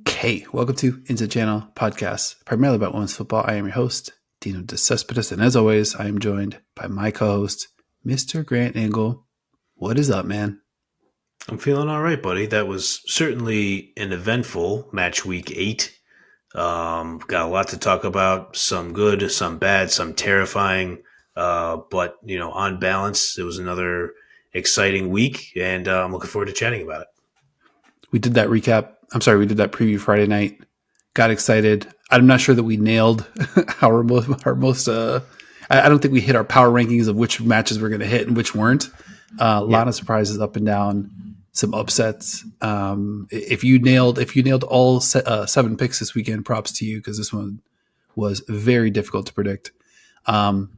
Okay, welcome to Into Channel Podcast, primarily about women's football. I am your host, Dino DeCespedes, and as always, I am joined by my co-host, Mr. Grant Engel. What is up, man? I'm feeling all right, buddy. That was certainly an eventful match week 8. Got a lot to talk about, some good, some bad, some terrifying. But, on balance, it was another exciting week, and I'm looking forward to chatting about it. We did that preview Friday night. Got excited. I'm not sure that we nailed our most I don't think we hit our power rankings of which matches we're going to hit and which weren't. A lot of surprises up and down, some upsets. If you nailed all 7 picks this weekend, props to you, because this one was very difficult to predict. But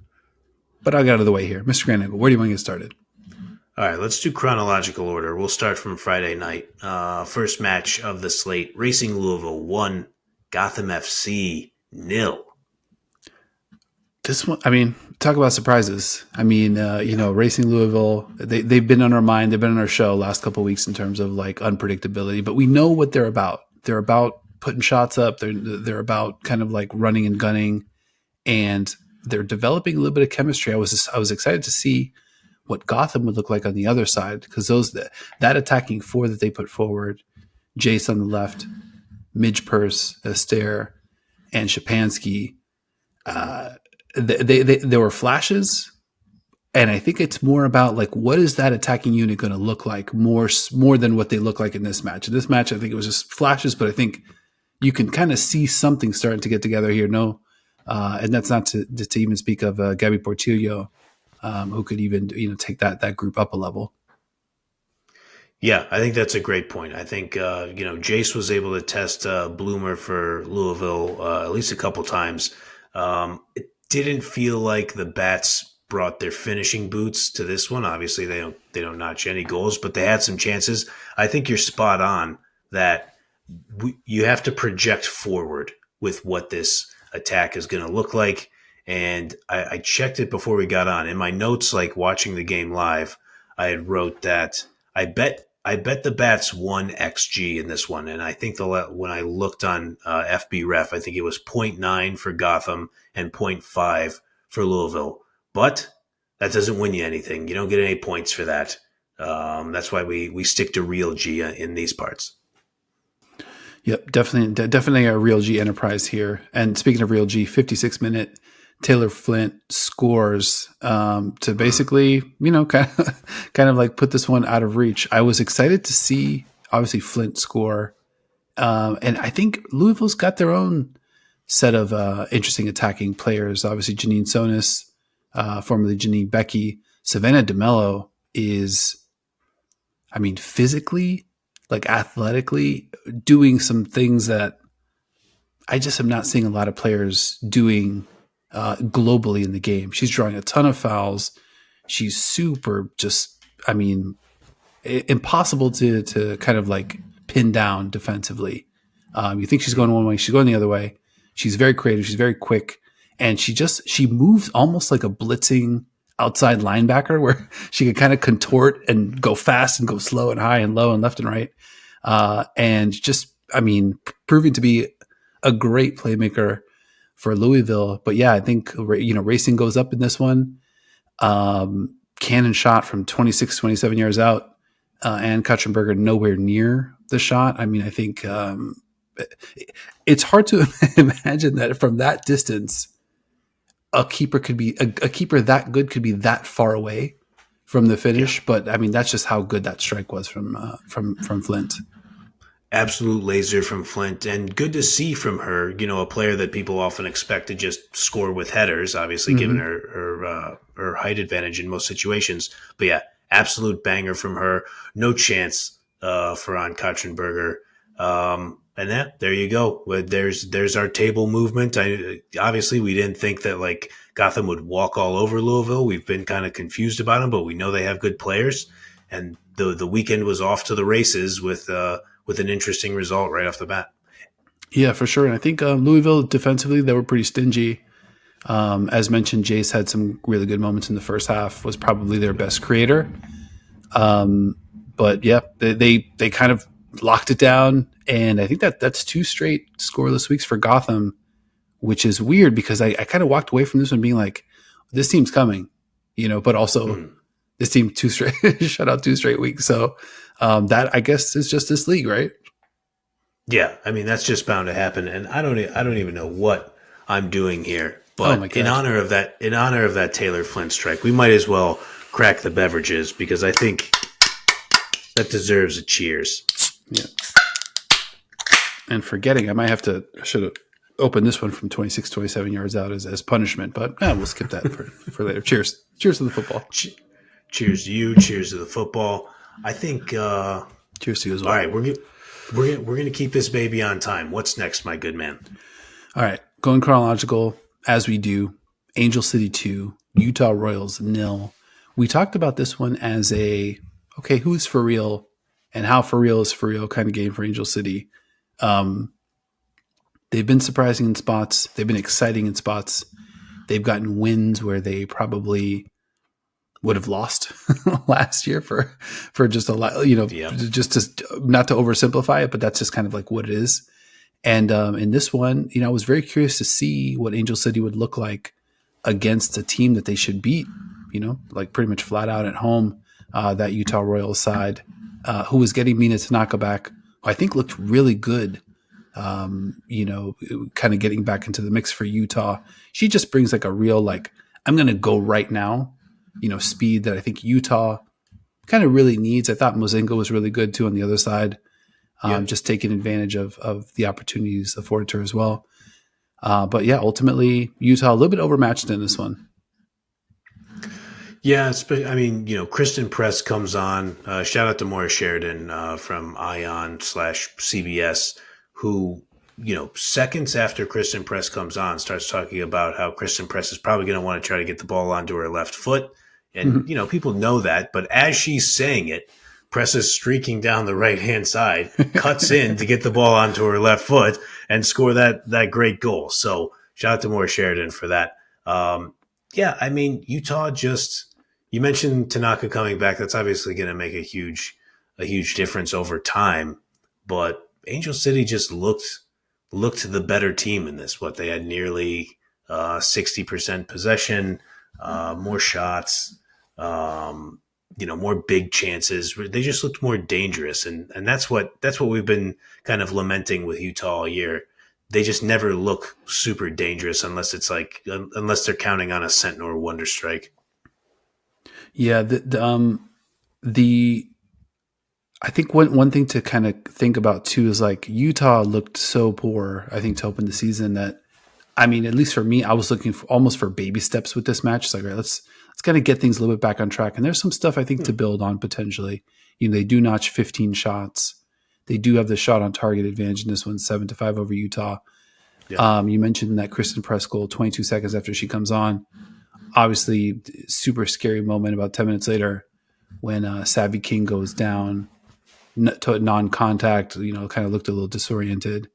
I'll get out of the way here. Mr. Grant Engel, where do you want to get started? All right, let's do chronological order. We'll start from Friday night. First match of the slate, Racing Louisville 1, Gotham FC 0. This one, talk about surprises. Racing Louisville, they've been on our mind. They've been on our show last couple of weeks in terms of like unpredictability, but we know what they're about. They're about putting shots up. They're about kind of like running and gunning, and they're developing a little bit of chemistry. I was excited to see what Gotham would look like on the other side, because that attacking 4 that they put forward, Jace on the left, Midge Purse, Astaire, and Shapansky, there were flashes, and I think it's more about like, what is that attacking unit going to look like more than what they look like in this match. In this match, I think it was just flashes, but I think you can kind of see something starting to get together here. And that's not to even speak of Gabby Portillo, who could even take that group up a level. Yeah, I think that's a great point. I think Jace was able to test Bloomer for Louisville at least a couple times. It didn't feel like the Bats brought their finishing boots to this one. Obviously, they don't notch any goals, but they had some chances. I think you're spot on that you have to project forward with what this attack is going to look like. And I checked it before we got on. In my notes, like watching the game live, I had wrote that I bet the Bats 1 XG in this one. And I think when I looked on FB Ref, I think it was 0.9 for Gotham and 0.5 for Louisville. But that doesn't win you anything. You don't get any points for that. That's why we stick to real G in these parts. Yep, definitely a real G enterprise here. And speaking of real G, 56-minute Taylor Flint scores to basically, kind of like put this one out of reach. I was excited to see, obviously, Flint score. And I think Louisville's got their own set of interesting attacking players. Obviously, Janine Sonis, formerly Janine Becky. Savannah DeMello is, physically, like athletically, doing some things that I just am not seeing a lot of players doing globally in the game. She's drawing a ton of fouls. She's super impossible to kind of like pin down defensively. You think she's going one way, she's going the other way. She's very creative. She's very quick. And she moves almost like a blitzing outside linebacker, where she can kind of contort and go fast and go slow and high and low and left and right. And just, proving to be a great playmaker for Louisville. But yeah, I think, Racing goes up in this one. Cannon shot from 26, 27 yards out. And Katzenberger nowhere near the shot. I think it's hard to imagine that from that distance, a keeper that good could be that far away from the finish. Yeah. But that's just how good that strike was from Flint. Absolute laser from Flint, and good to see from her, a player that people often expect to just score with headers, obviously, given her height advantage in most situations. But yeah, absolute banger from her. No chance for Ann Katzenberger. And there you go. There's our table movement. Obviously, we didn't think that like Gotham would walk all over Louisville. We've been kind of confused about them, but we know they have good players. And the weekend was off to the races with an interesting result right off the bat. Yeah, for sure. And I think Louisville defensively, they were pretty stingy. As mentioned, Jace had some really good moments in the first half, was probably their best creator. But yeah, they kind of locked it down, and I think that's 2 straight scoreless weeks for Gotham, which is weird because I kind of walked away from this one being like, this team's coming, but also Mm. this team 2 straight shut out 2 straight weeks. So that I guess is just this league, right? Yeah, I mean that's just bound to happen, and I don't even know what I'm doing here. Oh my But god. in honor of that Taylor Flint strike, we might as well crack the beverages because I think that deserves a cheers. Yeah. And forgetting, I should have opened this one from 26, 27 yards out as punishment, but we'll skip that for later. Cheers. Cheers to the football. Cheers to you. Cheers to the football. I think. Cheers to you as All well. right, we're gonna keep this baby on time. What's next, my good man? All right. Going chronological as we do. Angel City 2, Utah Royals 0. We talked about this one as okay, who's for real and how for real is for real kind of game for Angel City. They've been surprising in spots. They've been exciting in spots. They've gotten wins where they probably would have lost last year for just a lot, Yeah. just to not to oversimplify it, but that's just kind of like what it is. And in this one, I was very curious to see what Angel City would look like against a team that they should beat, like pretty much flat out at home, that Utah Royals side, who was getting Mina Tanaka back, who I think looked really good. Kind of getting back into the mix for Utah. She just brings like a real, like, I'm going to go right now, speed that I think Utah kind of really needs. I thought Mozingo was really good too on the other side. Yeah. Just taking advantage of the opportunities afforded to her as well. But yeah, ultimately Utah a little bit overmatched in this one. Yeah, I mean, Kristen Press comes on. Shout out to Maura Sheridan from Ion/CBS, who, seconds after Kristen Press comes on, starts talking about how Kristen Press is probably going to want to try to get the ball onto her left foot. And, people know that. But as she's saying it, Press is streaking down the right-hand side, cuts in to get the ball onto her left foot and score that great goal. So shout out to Maura Sheridan for that. Yeah, I mean, Utah you mentioned Tanaka coming back. That's obviously going to make a huge difference over time. But Angel City just looked the better team in this. What they had nearly 60% possession, more shots, more big chances. They just looked more dangerous, and that's what we've been kind of lamenting with Utah all year. They just never look super dangerous unless they're counting on a Sentinel or Wonder Strike. Yeah, I think one thing to kind of think about too is like Utah looked so poor, I think, to open the season that, I mean, at least for me, I was looking almost for baby steps with this match. It's like, all right, let's kind of get things a little bit back on track. And there's some stuff I think to build on potentially. They do notch 15 shots. They do have the shot on target advantage in this one, 7-5 over Utah. Yeah. You mentioned that Kristen Press goal 22 seconds after she comes on. Obviously, super scary moment about 10 minutes later when Savvy King goes down to non-contact, kind of looked a little disoriented.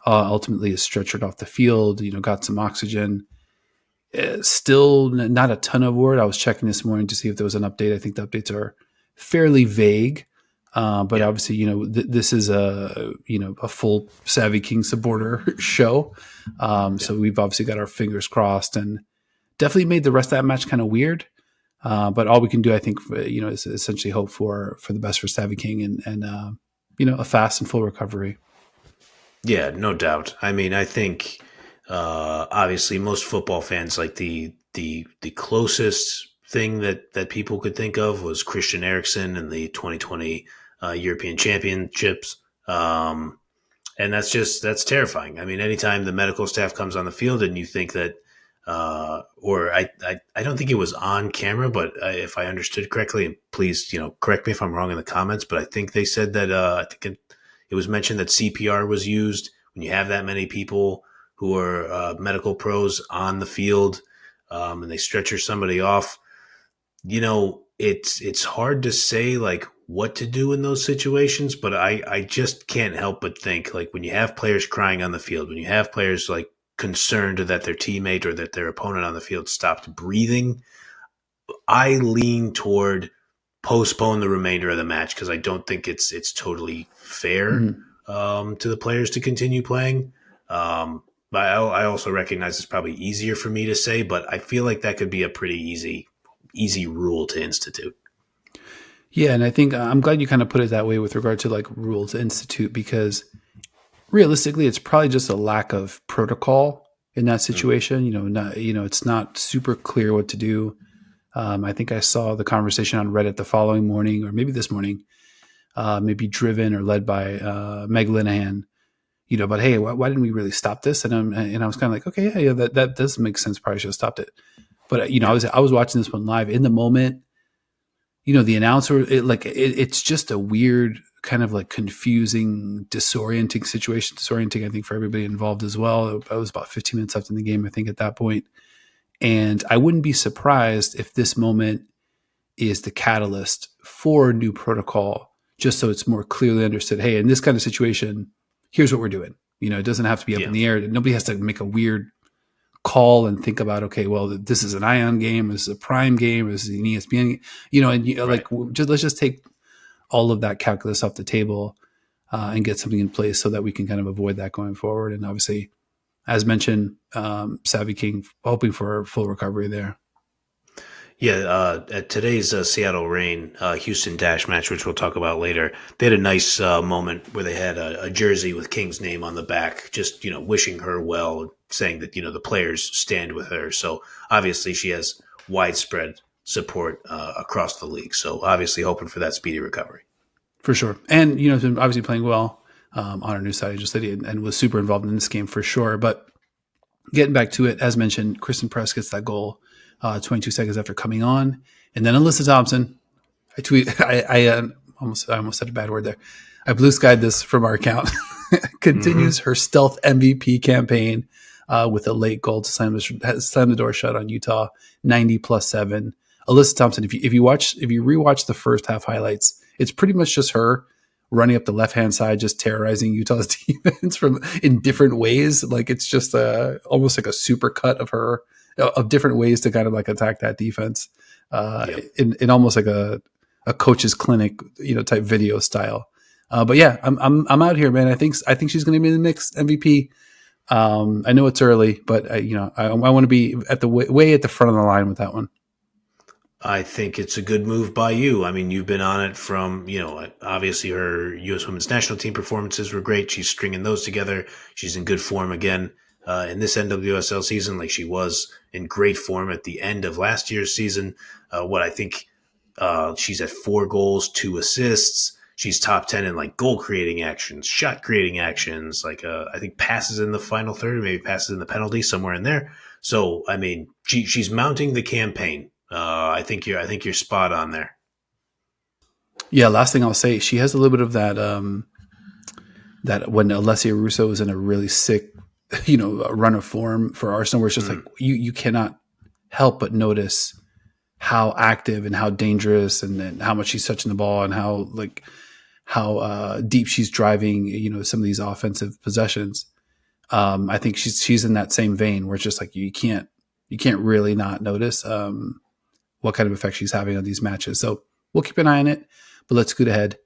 Ultimately is stretchered off the field, got some oxygen. Still not a ton of word. I was checking this morning to see if there was an update. I think the updates are fairly vague. But obviously, this is a full Savvy King supporter show. So we've obviously got our fingers crossed and definitely made the rest of that match kind of weird. But all we can do, I think, is essentially hope for the best for Savvy King and a fast and full recovery. Yeah, no doubt. I mean, I think obviously most football fans, like the closest thing that people could think of was Christian Eriksen in the 2020 European Championships. And that's terrifying. I mean, anytime the medical staff comes on the field and you think that, or I don't think it was on camera, but if I understood correctly, and please, correct me if I'm wrong in the comments, but I think they said that, I think it was mentioned that CPR was used when you have that many people who are medical pros on the field, and they stretcher somebody off. It's hard to say like what to do in those situations, but I just can't help but think like when you have players crying on the field, when you have players like concerned that their teammate or that their opponent on the field stopped breathing, I lean toward postpone the remainder of the match because I don't think it's totally fair Mhm. to the players to continue playing. But I also recognize it's probably easier for me to say, but I feel like that could be a pretty easy rule to institute. Yeah, and I think I'm glad you kind of put it that way with regard to like rules to institute, because realistically, it's probably just a lack of protocol in that Mm. situation. It's not super clear what to do. I think I saw the conversation on Reddit the following morning, or maybe this morning, maybe driven or led by Meg Linehan. But hey, why didn't we really stop this? And I was kind of like, okay, yeah, that does make sense. Probably should have stopped it. But Yeah, I was watching this one live in the moment. The announcer, it's just a weird kind of like confusing, disorienting situation. Disorienting, I think, for everybody involved as well. I was about 15 minutes left in the game, I think, at that point. And I wouldn't be surprised if this moment is the catalyst for a new protocol, just so it's more clearly understood. Hey, in this kind of situation, here's what we're doing. It doesn't have to be up yeah, in the air. Nobody has to make a weird call and think about, okay, well, this is an Ion game, this is a Prime game, this is an ESPN, right. let's just take all of that calculus off the table and get something in place so that we can kind of avoid that going forward. And obviously, as mentioned, Savvy King hoping for full recovery there. Yeah, at today's Seattle Reign Houston Dash match, which we'll talk about later, they had a nice moment where they had a jersey with King's name on the back, just wishing her well, saying that the players stand with her. So obviously she has widespread support across the league. So obviously hoping for that speedy recovery. For sure. And, has been obviously playing well on our new side, just and was super involved in this game for sure. But getting back to it, as mentioned, Kristen Press gets that goal 22 seconds after coming on. And then Alyssa Thompson, I almost said a bad word there. I blue skied this from our account. Mm-hmm. Continues her stealth MVP campaign with a late goal to slam the door shut on Utah, 90+7. Alyssa Thompson, if you rewatch the first half highlights, it's pretty much just her running up the left hand side, just terrorizing Utah's defense from in different ways. Like it's just almost like a super cut of her of different ways to kind of like attack that defense Yep. in almost like a coach's clinic, type video style. But yeah, I'm out here, man. I think she's going to be the next MVP. I know it's early, but I want to be at the way at the front of the line with that one. I think it's a good move by you. I mean, you've been on it from, obviously her U.S. women's national team performances were great. She's stringing those together. She's in good form again in this NWSL season, like she was in great form at the end of last year's season. What I think she's at 4 goals, 2 assists. She's top 10 in like goal creating actions, shot creating actions, like I think passes in the final third, maybe passes in the penalty, somewhere in there. So I mean, she's mounting the campaign. I think you're spot on there. Yeah, last thing I'll say, she has a little bit of that that when Alessia Russo was in a really sick, run of form for Arsenal, where it's just like Mm, you cannot help but notice how active and how dangerous and how much she's touching the ball and how deep she's driving, some of these offensive possessions. I think she's in that same vein where it's just like you can't really not notice what kind of effect she's having on these matches. So we'll keep an eye on it, but let's scoot ahead.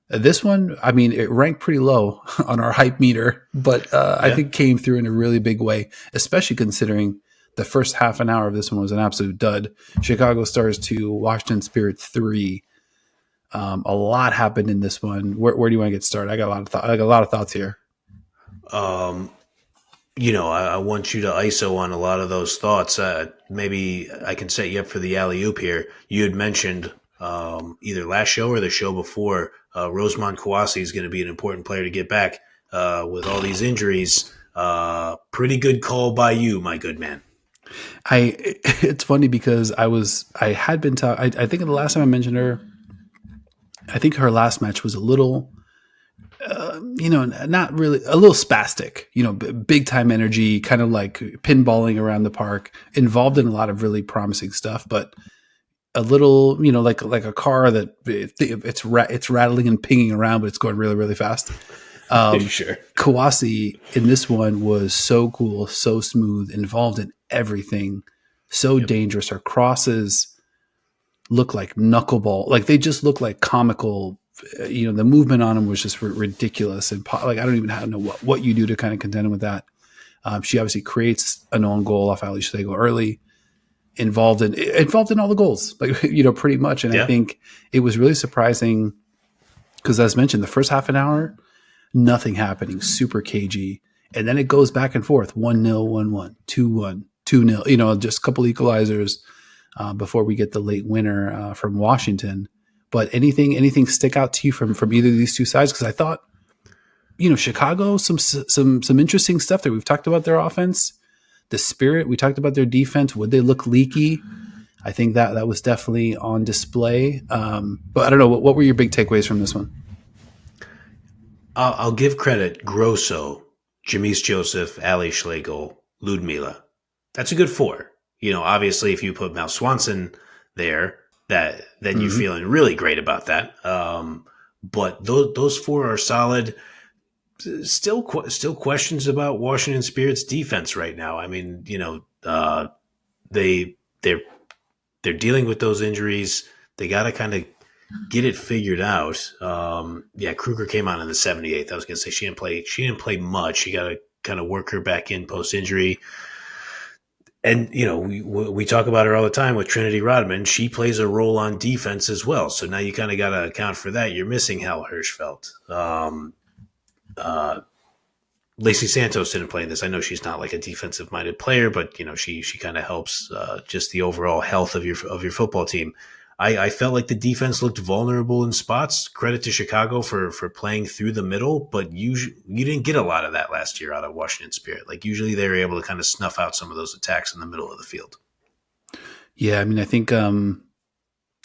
This one, I mean, it ranked pretty low on our hype meter, but I yeah. think came through in a really big way, especially considering the first half an hour of this one was an absolute dud. Chicago Stars 2, Washington Spirit 3. A lot happened in this one. Where do you want to get started? I got a lot of thoughts here. Um, I want you to ISO on a lot of those thoughts. Maybe I can set you up for the alley oop here. You had mentioned either last show or the show before, Rosemont Kawasi is going to be an important player to get back with all these injuries. Pretty good call by you, my good man. It's funny because I had been I think the last time I mentioned her, I think her last match was a little not really, a little spastic, big time energy, kind of like pinballing around the park, involved in a lot of really promising stuff, but a little, like a car that it's rattling and pinging around, but it's going really, really fast. Sure. Kawasi in this one was so cool, so smooth, involved in everything, so Yep. dangerous. Her crosses, look like knuckleball. Like they just look like comical. The movement on them was just ridiculous. And like, I don't even know what you do to kind of contend with that. She obviously creates an own goal off Ali Schlegel early, involved in all the goals, like, pretty much. And I think it was really surprising because, as mentioned, the first half an hour, nothing happening, super cagey. And then it goes back and forth, 1-0, 1-1, 2-1, 2-0, just a couple equalizers before we get the late winner from Washington. But anything stick out to you from either of these two sides? Because I thought, Chicago, some interesting stuff there. We've talked about their offense, the spirit. We talked about their defense. Would they look leaky? I think that was definitely on display. But I don't know. What were your big takeaways from this one? I'll give credit. Grosso, Jamise Joseph, Ali Schlegel, Ludmila. That's a good four. Obviously, if you put Mel Swanson there, then you're feeling really great about that. But those four are solid. Still questions about Washington Spirit's defense right now. I mean, they're dealing with those injuries. They got to kind of get it figured out. Kruger came on in the 78th. I was going to say she didn't play much. You got to kind of work her back in post injury. And, we talk about her all the time with Trinity Rodman. She plays a role on defense as well. So now you kind of got to account for that. You're missing Hal Hirschfeld. Lacey Santos didn't play in this. I know she's not like a defensive minded player, but she kind of helps just the overall health of your football team. I felt like the defense looked vulnerable in spots. Credit to Chicago for playing through the middle, but you didn't get a lot of that last year out of Washington Spirit. Like usually they were able to kind of snuff out some of those attacks in the middle of the field. Yeah, I mean, I think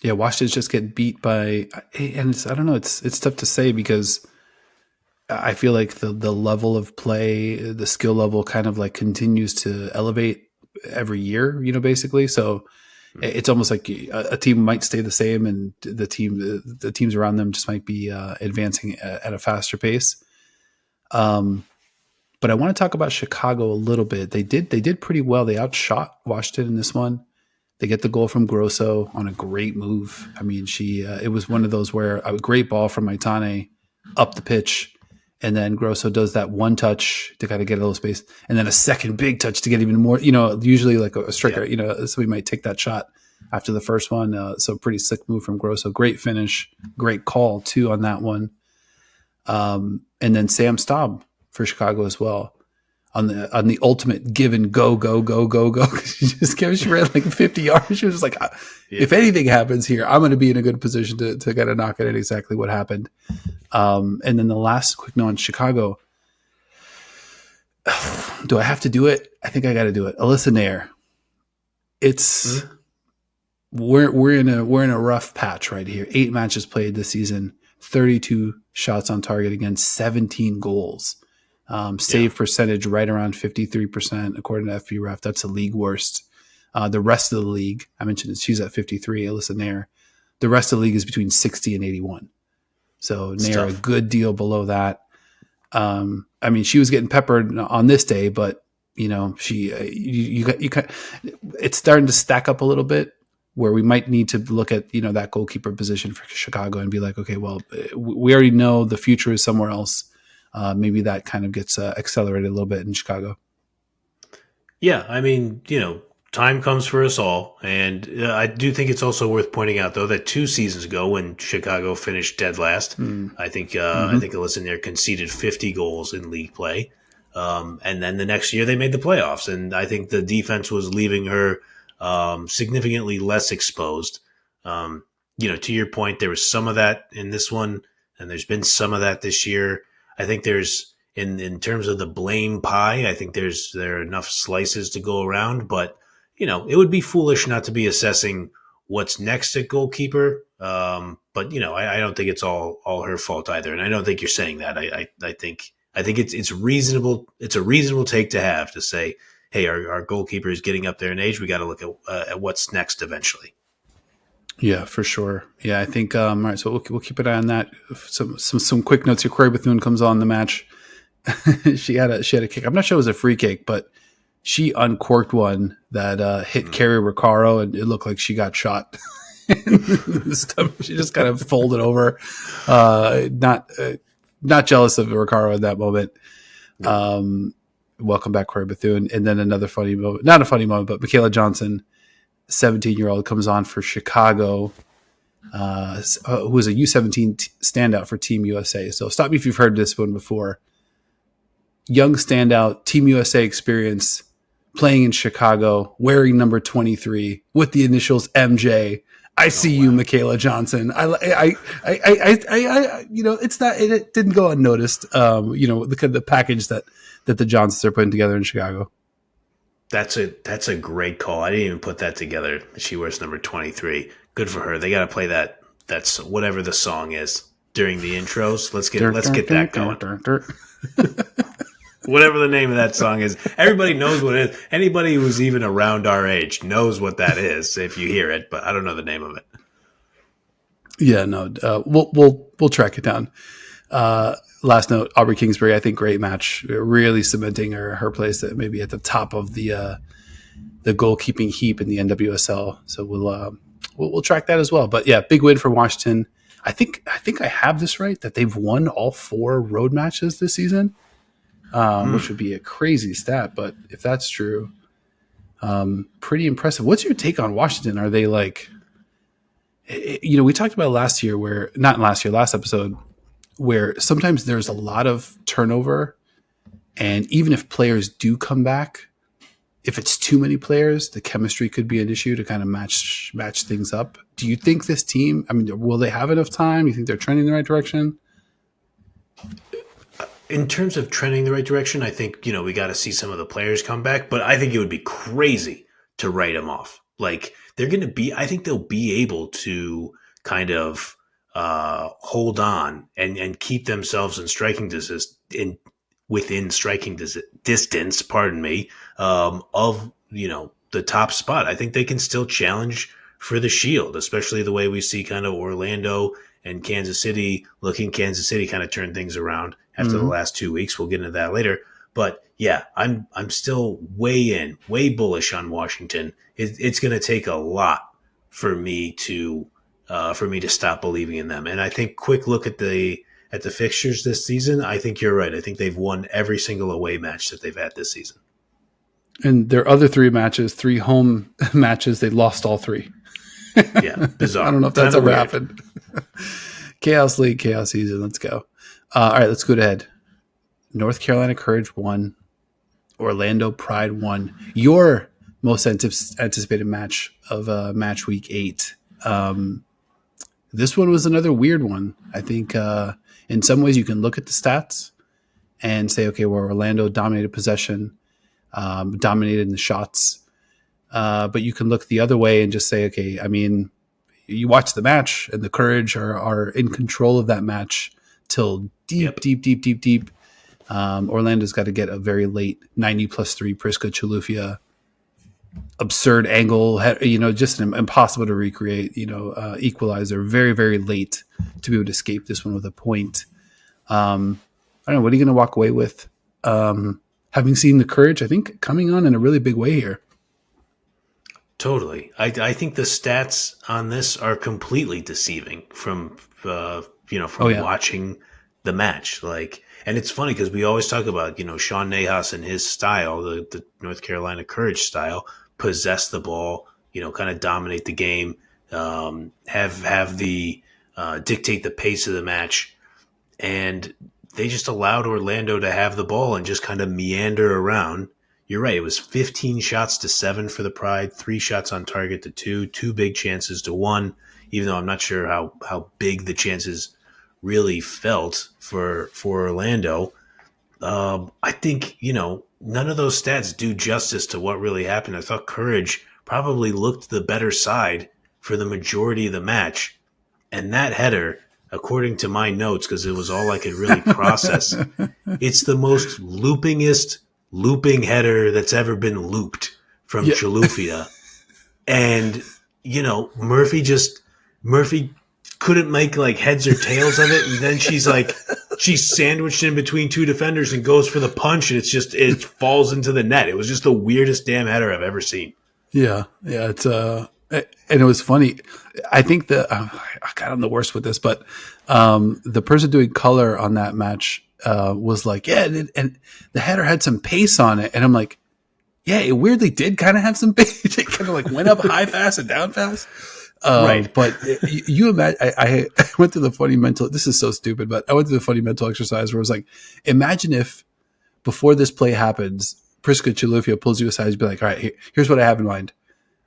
Washington's just get beat by, and I don't know, it's tough to say because I feel like the level of play, the skill level kind of like continues to elevate every year, basically. So it's almost like a team might stay the same and the teams around them just might be advancing at a faster pace. But I want to talk about Chicago a little bit. They did pretty well. They outshot Washington in this one. They get the goal from Grosso on a great move. I mean, it was one of those where a great ball from Maitane up the pitch. And then Grosso does that one touch to kind of get a little space. And then a second big touch to get even more, usually like a striker, somebody might take that shot after the first one. So pretty slick move from Grosso. Great finish. Great call too on that one. And then Sam Staub for Chicago as well on the ultimate give and go. She ran like 50 yards. She was just like, if anything happens here, I'm going to be in a good position to kind of knock it at exactly what happened. And then the last quick note on Chicago. Do I have to do it? I think I got to do it. Alyssa Nair. It's we're in a rough patch right here. 8 matches played this season, 32 shots on target against 17 goals. Save percentage right around 53% according to FBref. That's the league worst. The rest of the league, I mentioned she's at 53. Alyssa Nair. The rest of the league is between 60 and 81. So Nair a good deal below that. I mean, she was getting peppered on this day, but it's starting to stack up a little bit where we might need to look at that goalkeeper position for Chicago and be like, okay, well, we already know the future is somewhere else. Maybe that kind of gets accelerated a little bit in Chicago. Yeah, I mean, time comes for us all. And I do think it's also worth pointing out, though, that 2 seasons ago when Chicago finished dead last, I think Alyssa Nair conceded 50 goals in league play. And then the next year they made the playoffs. And I think the defense was leaving her significantly less exposed. To your point, there was some of that in this one, and there's been some of that this year. I think there's, in terms of the blame pie, I think there are enough slices to go around, but it would be foolish not to be assessing what's next at goalkeeper. But I don't think it's all her fault either. And I don't think you're saying that. I think it's reasonable. It's a reasonable take to have to say, hey, our goalkeeper is getting up there in age. We got to look at what's next eventually. Yeah, for sure. Yeah, I think, all right, so we'll keep an eye on that. Some quick notes here. Corey Bethune comes on the match. she had a kick. I'm not sure it was a free kick, but she uncorked one that hit Carrie Riccaro, and it looked like she got shot. She just kind of folded over. Not jealous of Ricardo in that moment. Welcome back, Corey Bethune. And then another funny moment, not a funny moment, but Michaela Johnson, 17-year-old, comes on for Chicago, who was a U17 standout for Team USA. So stop me if you've heard this one before. Young standout, Team USA experience, playing in Chicago, wearing number 23 with the initials MJ. I see you, Michaela Johnson. It's not. It didn't go unnoticed. The package that the Johnsons are putting together in Chicago. That's a great call. I didn't even put that together. She wears number 23. Good for her. They got to play that. That's whatever the song is during the intros. Let's get that going. Whatever the name of that song is, everybody knows what it is. Anybody who's even around our age knows what that is if you hear it, but I don't know the name of it. Yeah, no, we'll track it down. Last note, Aubrey Kingsbury, I think great match, really cementing her place at maybe at the top of the goalkeeping heap in the NWSL. So we'll track that as well. But yeah, big win for Washington. I think I have this right that they've won all 4 road matches this season. Which would be a crazy stat, but if that's true, pretty impressive. What's your take on Washington? Are they like, we talked about last episode, where sometimes there's a lot of turnover, and even if players do come back, if it's too many players, the chemistry could be an issue to kind of match things up. Do you think this team, will they have enough time? You think they're trending in the right direction? In terms of trending the right direction, I think, we got to see some of the players come back, but I think it would be crazy to write them off. Like, I think they'll be able to kind of hold on and keep themselves in striking distance, within striking distance, pardon me, of, the top spot. I think they can still challenge for the Shield, especially the way we see kind of Orlando and Kansas City kind of turn things around after the last 2 weeks. We'll get into that later. But yeah, I'm still way bullish on Washington. It's going to take a lot for me to stop believing in them. And I think quick look at the fixtures this season, I think you're right. I think they've won every single away match that they've had this season. And their other 3 home matches, they lost all 3. Yeah, bizarre. I don't know if that's ever happened. Chaos League, chaos season. Let's go. All right, let's go ahead. North Carolina Courage won. Orlando Pride won. Your most anticipated match of match week 8. This one was another weird one. I think in some ways you can look at the stats and say, okay, well, Orlando dominated possession, dominated in the shots. But you can look the other way and just say, okay, you watch the match and the Courage are in control of that match till deep. Orlando's got to get a very late 90+3 Prisca Chilufya absurd angle, just impossible to recreate, equalizer very, very late to be able to escape this one with a point. I don't know. What are you going to walk away with? Having seen the Courage, I think, coming on in a really big way here. Totally. I think the stats on this are completely deceiving from watching the match. And it's funny because we always talk about, Sean Nahas and his style, the North Carolina Courage style, possess the ball, kind of dominate the game, have the dictate the pace of the match. And they just allowed Orlando to have the ball and just kind of meander around. You're right. It was 15 shots to 7 for the Pride, 3 shots on target to 2 big chances to 1, even though I'm not sure how big the chances really felt for Orlando. I think, none of those stats do justice to what really happened. I thought Courage probably looked the better side for the majority of the match. And that header, according to my notes, because it was all I could really process, it's the most looping header that's ever been looped from Chilufya. And, Murphy couldn't make heads or tails of it. And then she's sandwiched in between 2 defenders and goes for the punch. And it falls into the net. It was just the weirdest damn header I've ever seen. Yeah. Yeah. It's, And it was funny. I think God, I'm the worst with this, but the person doing color on that match was like, yeah, and the header had some pace on it, and I'm like, yeah, it weirdly did kind of have some pace. It kind of like went up high fast and down fast. Right. But you imagine, I went through the funny mental. This is so stupid, but I went through the funny mental exercise where it was like, imagine if before this play happens, Prisca Chilufya pulls you aside and be like, all right, here's what I have in mind.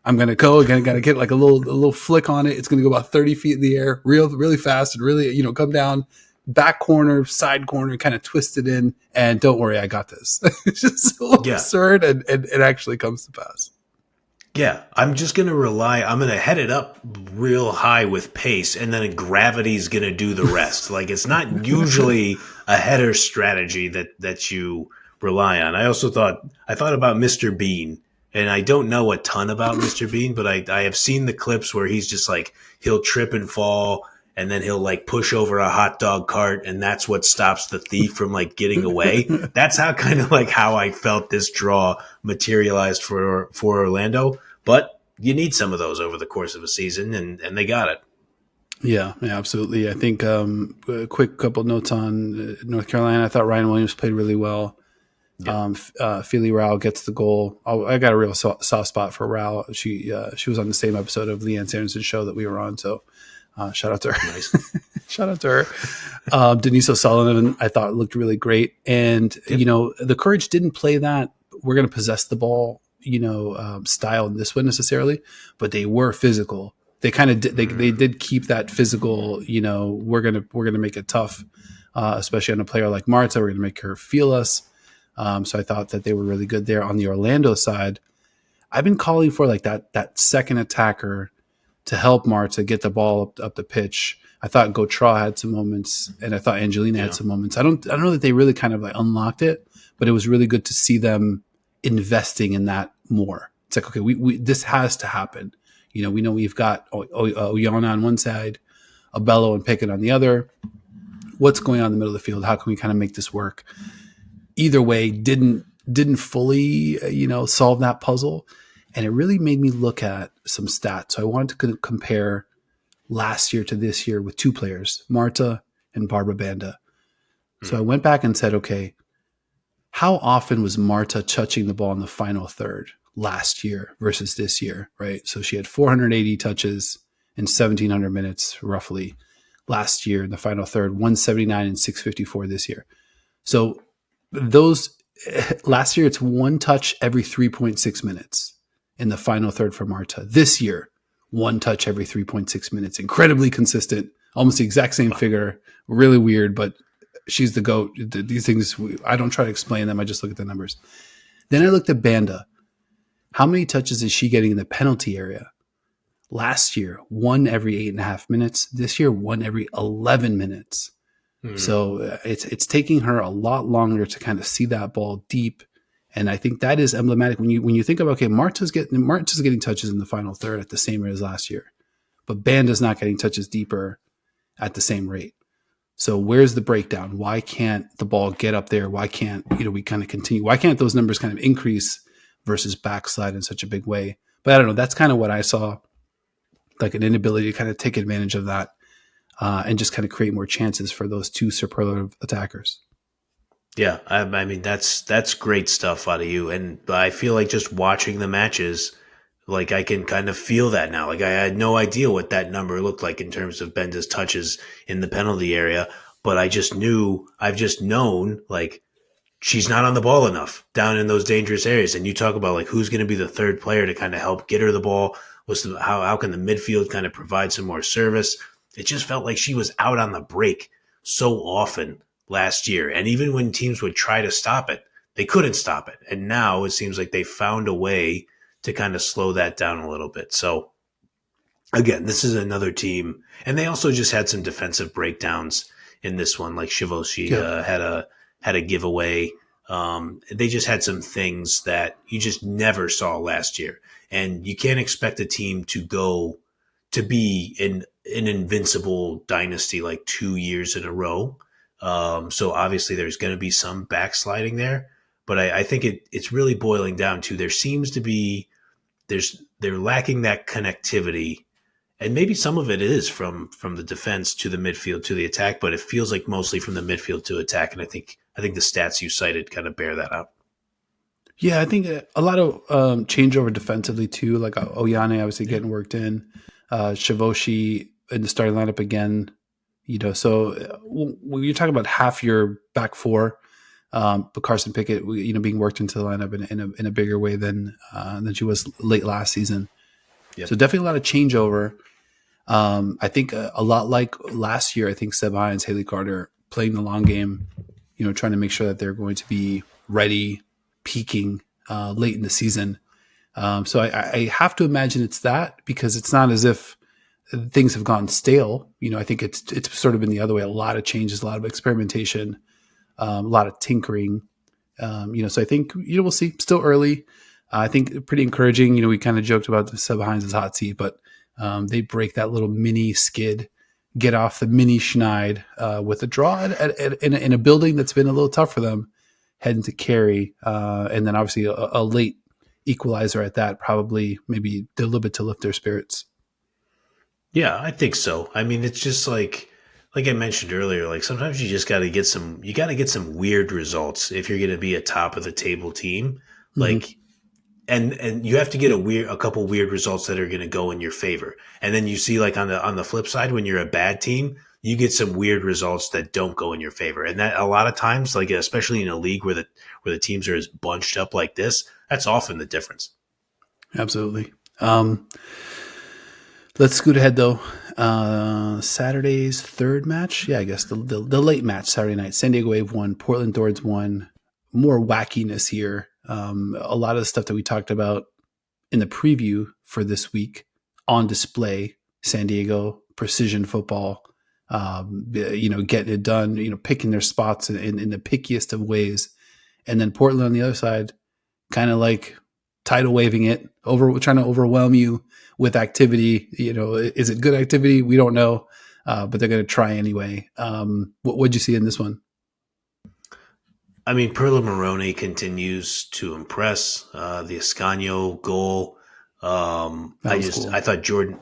I'm gonna go again. Gotta get like a little flick on it. It's gonna go about 30 feet in the air, really fast, and really come down back corner, side corner, kind of twist it in. And don't worry, I got this. It's just so Yeah. absurd, and it actually comes to pass. Yeah, I'm just going to I'm going to head it up real high with pace, and then gravity's going to do the rest. Like, it's not usually a header strategy that you rely on. I thought about Mr. Bean, and I don't know a ton about Mr. Bean, but I have seen the clips where he's just like, he'll trip and fall, and then he'll like push over a hot dog cart, and that's what stops the thief from like getting away. That's how kind of like how I felt this draw materialized for Orlando. But you need some of those over the course of a season, and they got it. Yeah, absolutely. I think a quick couple notes on North Carolina. I thought Ryan Williams played really well. Yeah. Philly Rao gets the goal. I got a real soft spot for Rao. She was on the same episode of Leanne Sanderson's show that we were on. So shout out to her. Nice. Shout out to her. Denise O'Sullivan, I thought looked really great. And, the Courage didn't play that we're going to possess the ball, style in this one necessarily, but they were physical. They kind of did, they did keep that physical, we're going to make it tough, especially on a player like Marta. We're going to make her feel us. So I thought that they were really good there. On the Orlando side, I've been calling for like that second attacker to help Marta get the ball up the pitch. I thought Gautra had some moments, and I thought Angelina had some moments. I don't know that they really kind of like unlocked it, but it was really good to see them investing in that more. It's like, okay, we this has to happen. We know we've got Oyana on one side, Abello and Pickett on the other. What's going on in the middle of the field? How can we kind of make this work? Either way, didn't fully solve that puzzle, and it really made me look at some stats. So I wanted to compare last year to this year with two players, Marta and Barbara Banda. So I went back and said, okay, how often was Marta touching the ball in the final third last year versus this year, right? So she had 480 touches in 1,700 minutes roughly last year in the final third, 179 and 654 this year. So those last year, it's one touch every 3.6 minutes in the final third for Marta. This year, one touch every 3.6 minutes. Incredibly consistent, almost the exact same figure. Really weird, but she's the GOAT. These things, I don't try to explain them. I just look at the numbers. Then I looked at Banda. How many touches is she getting in the penalty area? Last year, one every 8.5 minutes. This year, one every 11 minutes. So it's taking her a lot longer to kind of see that ball deep. And I think that is emblematic when you think about, okay, Marta's getting touches in the final third at the same rate as last year, but Banda's not getting touches deeper at the same rate. So where's the breakdown? Why can't the ball get up there? Why can't we kind of continue? Why can't those numbers kind of increase versus backslide in such a big way? But I don't know. That's kind of what I saw, like an inability to kind of take advantage of that and just kind of create more chances for those two superlative attackers. Yeah, I mean that's great stuff out of you, and I feel like just watching the matches, like I can kind of feel that now. Like I had no idea what that number looked like in terms of Benda's touches in the penalty area, but I've just known like she's not on the ball enough down in those dangerous areas. And you talk about like who's going to be the third player to kind of help get her the ball. How can the midfield kind of provide some more service? It just felt like she was out on the break so often last year. And even when teams would try to stop it, they couldn't stop it. And now it seems like they found a way to kind of slow that down a little bit. So again, this is another team. And they also just had some defensive breakdowns in this one, like Shivoshi had a giveaway. They just had some things that you just never saw last year. And you can't expect a team to go to be an invincible dynasty like 2 years in a row. So obviously there's going to be some backsliding there, but I think it's really boiling down to there's they're lacking that connectivity, and maybe some of it is from the defense to the midfield to the attack, but it feels like mostly from the midfield to attack. And I think the stats you cited kind of bear that out. Yeah, I think a lot of changeover defensively too. Like Oyane obviously getting worked in, Shivoshi in the starting lineup again. So when you're talking about half your back four, but Carson Pickett, being worked into the lineup in a bigger way than she was late last season. Yep. So definitely a lot of changeover. I think a lot like last year. I think Seb Hines, Haley Carter playing the long game. Trying to make sure that they're going to be ready, peaking late in the season. So I have to imagine it's that, because it's not as if things have gone stale. I think it's sort of been the other way. A lot of changes, a lot of experimentation, a lot of tinkering. So I think we'll see. Still early. I think pretty encouraging. We kind of joked about the Seb Hines' hot seat, but they break that little mini skid, get off the mini schneid with a draw in a building that's been a little tough for them, heading to Cary, and then obviously a late equalizer at that probably maybe did a little bit to lift their spirits. Yeah, I think so. I mean, it's just like I mentioned earlier, like sometimes you just got to get some weird results if you're going to be a top of the table team. Like, and you have to get a couple weird results that are going to go in your favor. And then you see, like, on the flip side, when you're a bad team, you get some weird results that don't go in your favor. And that a lot of times, like especially in a league where the teams are as bunched up like this, that's often the difference. Absolutely. Let's scoot ahead though. Saturday's third match. Yeah, I guess the late match Saturday night. San Diego Wave won. Portland Thorns won. More wackiness here. A lot of the stuff that we talked about in the preview for this week on display. San Diego precision football, getting it done, picking their spots in the pickiest of ways. And then Portland on the other side, kind of like tidal waving it, trying to overwhelm you with activity. Is it good activity? We don't know, but they're going to try anyway. What'd you see in this one? I mean, Perla Maroney continues to impress. The Ascanio goal. I thought Jordan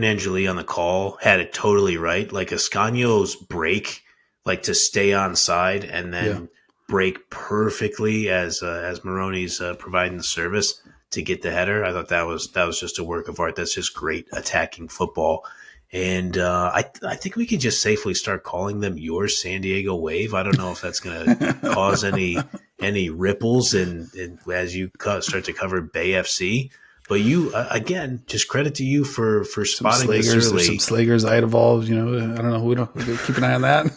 Angeli on the call had it totally right. Like Ascanio's break, like to stay on side and then break perfectly as Maroney's providing the service to get the header. I thought that was just a work of art. That's just great attacking football. And I think we can just safely start calling them your San Diego Wave. I don't know if that's going to cause any ripples in as you start to cover Bay FC. But you, again, just credit to you for spotting this early. Some Slagers I had evolved. I don't know. We don't keep an eye on that.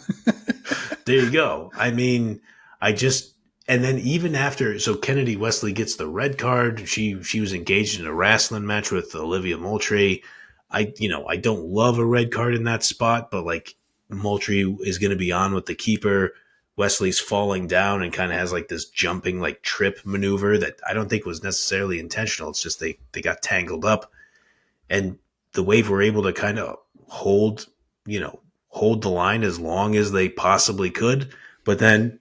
There you go. I mean, and then even after, so Kennedy Wesley gets the red card. She was engaged in a wrestling match with Olivia Moultrie. I don't love a red card in that spot, but like Moultrie is going to be on with the keeper. Wesley's falling down and kind of has like this jumping like trip maneuver that I don't think was necessarily intentional. It's just they got tangled up, and the Wave were able to kind of hold the line as long as they possibly could. But then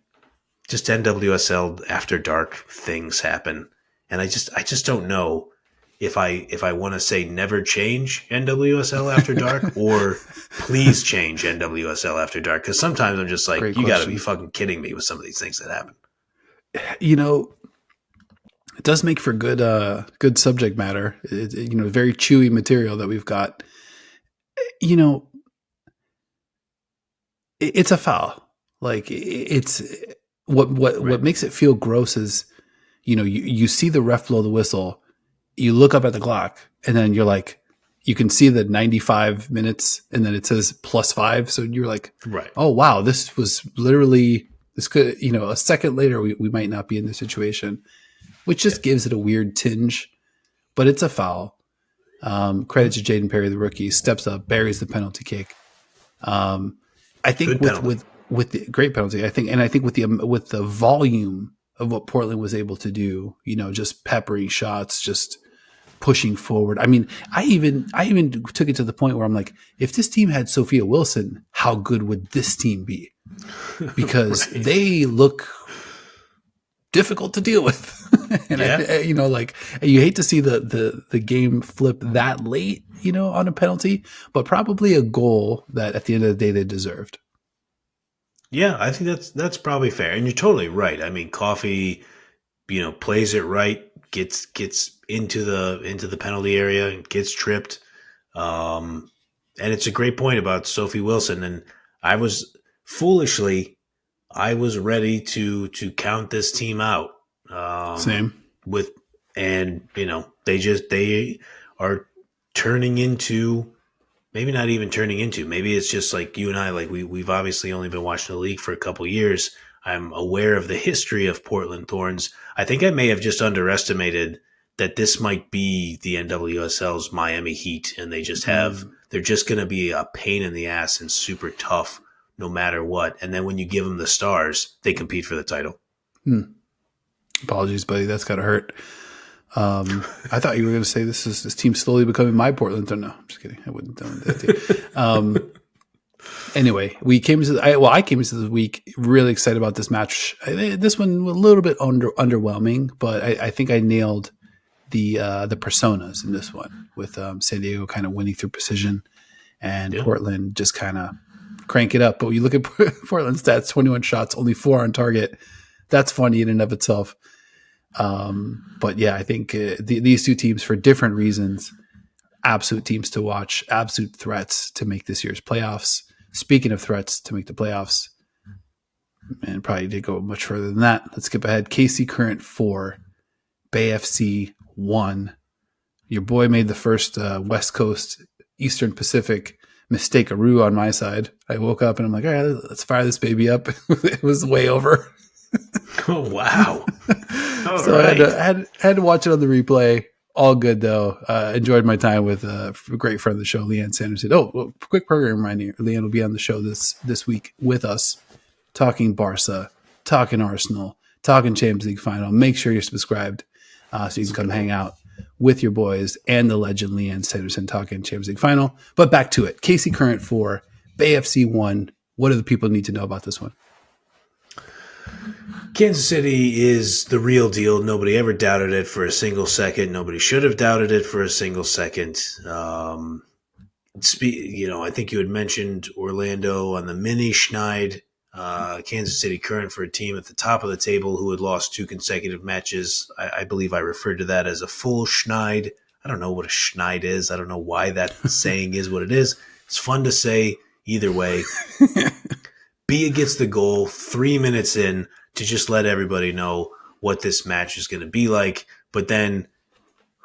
just NWSL after dark things happen, and I just don't know if I want to say never change NWSL after dark or please change NWSL after dark, because sometimes I'm just like, you got to be fucking kidding me with some of these things that happen. It does make for good subject matter. Very chewy material that we've got. It's a foul. Like it's what makes it feel gross is, you see the ref blow the whistle. You look up at the clock and then you're like, you can see the 95 minutes and then it says +5. So you're like, right. Oh, wow. This was literally, this could, a second later, we might not be in this situation, which just gives it a weird tinge, but it's a foul. Credit to Jaden Perry, the rookie, steps up, buries the penalty kick. I think with the great penalty, I think with the volume of what Portland was able to do, just peppering shots, just pushing forward. I mean, I even took it to the point where I'm like, if this team had Sophia Wilson, how good would this team be? Because they look difficult to deal with. And like you hate to see the game flip that late, on a penalty, but probably a goal that at the end of the day they deserved. Yeah, I think that's probably fair, and you're totally right. I mean, Coffee, plays it right, gets into the penalty area, and gets tripped. And it's a great point about Sophie Wilson. And I was foolishly, I was ready to count this team out. Same. With and they are turning into, maybe not even turning into, maybe it's just like you and I, like we've obviously only been watching the league for a couple years. I'm aware of the history of Portland Thorns. I think I may have just underestimated that this might be the NWSL's Miami Heat, and they're just going to be a pain in the ass and super tough no matter what. And then when you give them the stars, they compete for the title. Apologies, buddy. That's got to hurt. I thought you were going to say this team slowly becoming my Portland. No, I'm just kidding. I wouldn't have done that to you. Anyway, I came into the week really excited about this match. This one was a little bit underwhelming, but I think I nailed the personas in this one, with San Diego kind of winning through precision and Portland just kind of crank it up. But when you look at Portland stats, 21 shots, only 4 on target. That's funny in and of itself. But yeah, I think these two teams, for different reasons, absolute teams to watch, absolute threats to make this year's playoffs. Speaking of threats to make the playoffs, and probably did go much further than that. Let's skip ahead. KC Current 4, Bay FC 1. Your boy made the first West Coast Eastern Pacific mistake-a-roo on my side. I woke up and I'm like, all right, let's fire this baby up. It was way over. Oh, wow. So right. I had to watch it on the replay. All good, though. Enjoyed my time with a great friend of the show, Leanne Sanderson. Oh, well, quick program reminder. Leanne will be on the show this week with us, talking Barca, talking Arsenal, talking Champions League final. Make sure you're subscribed so you can come hang out with your boys and the legend Leanne Sanderson talking Champions League final. But back to it. KC Current 4, Bay FC 1. What do the people need to know about this one? Kansas City is the real deal. Nobody ever doubted it for a single second. Nobody should have doubted it for a single second. I think you had mentioned Orlando on the mini Schneid. Kansas City Current, for a team at the top of the table who had lost 2 consecutive matches. I believe I referred to that as a full Schneid. I don't know what a Schneid is. I don't know why that saying is what it is. It's fun to say either way. Bia gets the goal 3 minutes in to just let everybody know what this match is going to be like. But then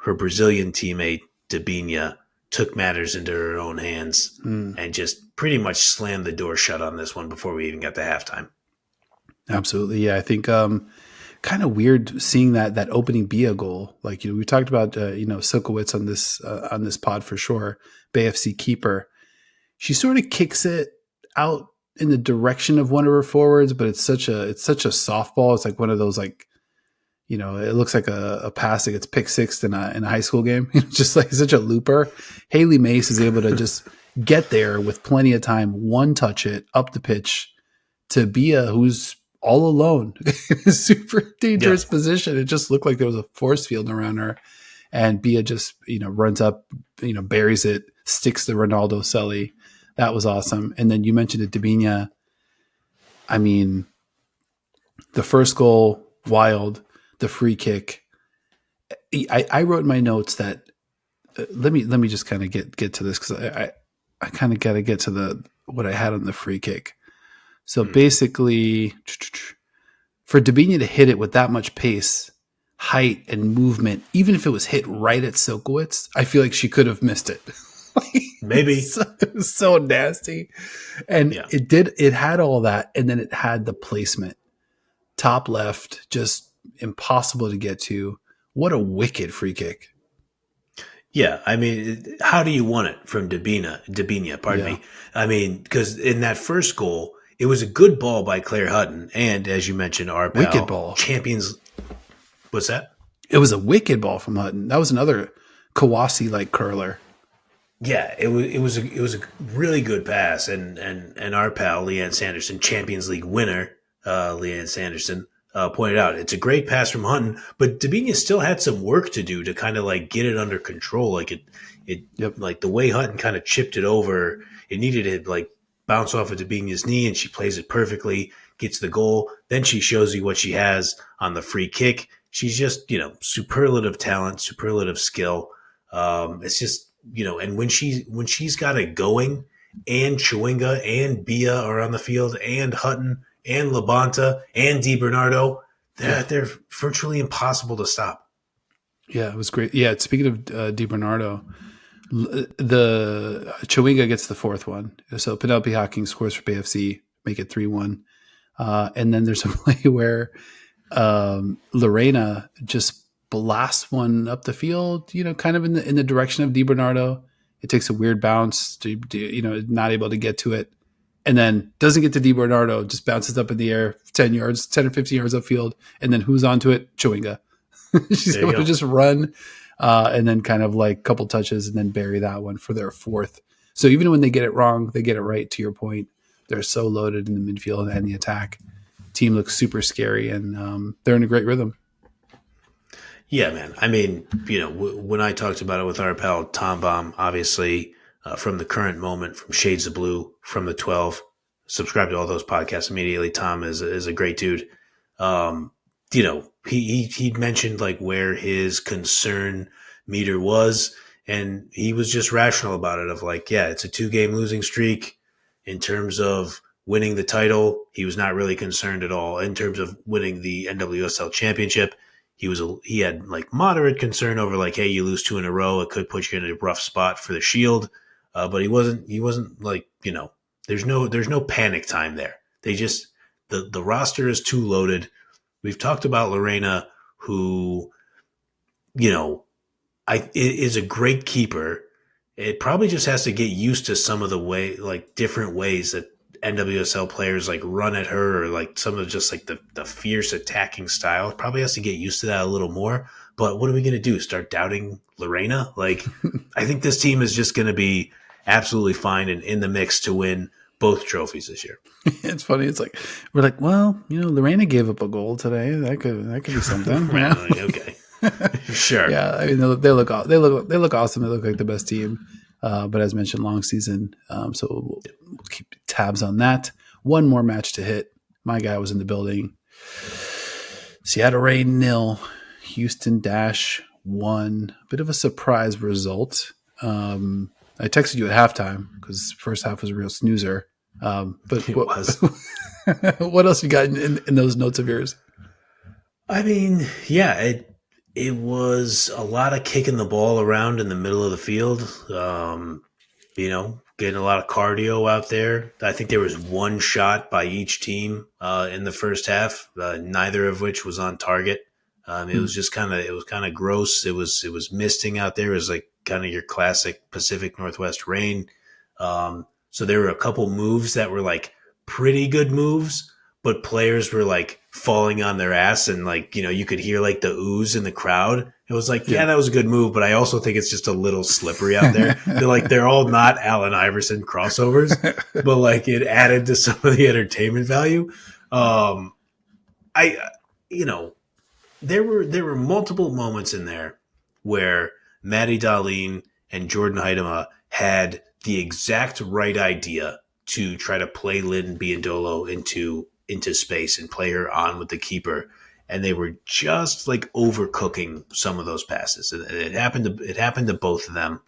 her Brazilian teammate, Debinha, took matters into her own hands and just pretty much slammed the door shut on this one before we even got to halftime. Absolutely. Yeah, I think kind of weird seeing that opening Bia goal. Like, we talked about, Silkowitz on this pod for sure, Bay FC keeper. She sort of kicks it out in the direction of one of her forwards, but it's such a softball. It's like one of those, like, it looks like a pass that gets pick sixed in a high school game. Just like such a looper. Haley Mace is able to just get there with plenty of time, one touch it up the pitch to Bia, who's all alone in a super dangerous position. It just looked like there was a force field around her, and Bia just runs up, buries it, sticks the Ronaldo celly. That was awesome. And then you mentioned it, Debinha. I mean, the first goal, wild. The free kick. I wrote in my notes that let me just kind of get to this, because I kind of got to get to what I had on the free kick. So basically, for Debinha to hit it with that much pace, height, and movement, even if it was hit right at Silkowitz, I feel like she could have missed it. Maybe. It was so nasty. And it had all that, and then it had the placement. Top left, just impossible to get to. What a wicked free kick. Yeah, I mean, how do you want it from Debinha, pardon me. I mean, because in that first goal, it was a good ball by Claire Hutton, and as you mentioned, our pal, wicked ball. Champions. What's that? It was a wicked ball from Hutton. That was another Kawasi-like curler. Yeah, it was a really good pass, and our pal Leanne Sanderson, Champions League winner, Leanne Sanderson, pointed out, it's a great pass from Hutton, but Dabinia still had some work to do to kind of like get it under control. Like it, Yep. like the way Hutton kind of chipped it over, it needed to like bounce off of Dabinia's knee, and she plays it perfectly, gets the goal. Then she shows you what she has on the free kick. She's just, superlative talent, superlative skill. It's just, and when she's got it going, and Chewinga and Bia are on the field, and Hutton and Labonta and DiBernardo, they're virtually impossible to stop. Yeah, it was great. Yeah, speaking of DiBernardo, the Chewinga gets the fourth one. So Penelope Hawking scores for BFC, make it 3-1. And then there's a play where Lorena just blasts one up the field, kind of in the direction of DiBernardo. It takes a weird bounce, not able to get to it. And then doesn't get to DiBernardo, just bounces up in the air 10 or 15 yards upfield. And then who's onto it? Chewinga. She's able to just run and then kind of like couple touches and then bury that one for their fourth. So even when they get it wrong, they get it right, to your point. They're so loaded in the midfield and the attack. Team looks super scary, and they're in a great rhythm. Yeah, man. I mean, when I talked about it with our pal Tom Baum, obviously from the current moment, from Shades of Blue, from the 12, subscribe to all those podcasts immediately. Tom is a great dude. He mentioned like where his concern meter was, and he was just rational about it. Of like, yeah, it's a 2-game losing streak. In terms of winning the title, he was not really concerned at all. In terms of winning the NWSL championship, he had like moderate concern over like, hey, you lose 2 in a row, it could put you in a rough spot for the Shield. But he wasn't like, there's no panic time there. They just the roster is too loaded. We've talked about Lorena, who, is a great keeper. It probably just has to get used to some of the different ways that NWSL players like run at her, or like some of just like the fierce attacking style. It probably has to get used to that a little more. But what are we going to do? Start doubting Lorena? Like, I think this team is just going to be absolutely fine and in the mix to win both trophies this year. It's funny. It's like we're like, well, Lorena gave up a goal today. That could be something. Okay, sure. Yeah, I mean they look awesome. They look like the best team. But as mentioned, long season. So we'll keep tabs on that. One more match to hit. My guy was in the building. Seattle Reign 0, Houston Dash 1. Bit of a surprise result. I texted you at halftime because first half was a real snoozer. But it was. What else you got in those notes of yours? I mean, yeah, it was a lot of kicking the ball around in the middle of the field. Getting a lot of cardio out there. I think there was one shot by each team in the first half, neither of which was on target. It was just kind of gross. It was misting out there. It was like kind of your classic Pacific Northwest rain. So there were a couple moves that were like pretty good moves, but players were like falling on their ass, and like, you could hear like the ooze in the crowd. It was like, yeah, that was a good move, but I also think it's just a little slippery out there. They're all not Allen Iverson crossovers, but like it added to some of the entertainment value. There were multiple moments in there where Maddie Darlene and Jordan Heidema had the exact right idea to try to play Lynn Biondolo into space and play her on with the keeper, and they were just like overcooking some of those passes. It happened to both of them,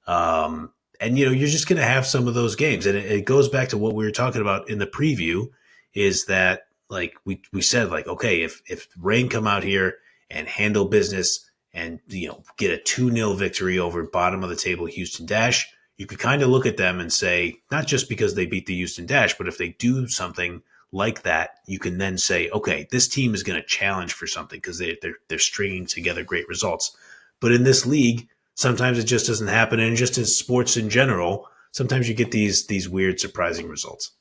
and you're just going to have some of those games, and it goes back to what we were talking about in the preview. Is that like we said, like, okay, if Reign come out here and handle business and get a 2-0 victory over bottom of the table Houston Dash, you could kind of look at them and say, not just because they beat the Houston Dash, but if they do something like that, you can then say, okay, this team is going to challenge for something because they're stringing together great results. But in this league, sometimes it just doesn't happen, and just in sports in general, sometimes you get these weird, surprising results.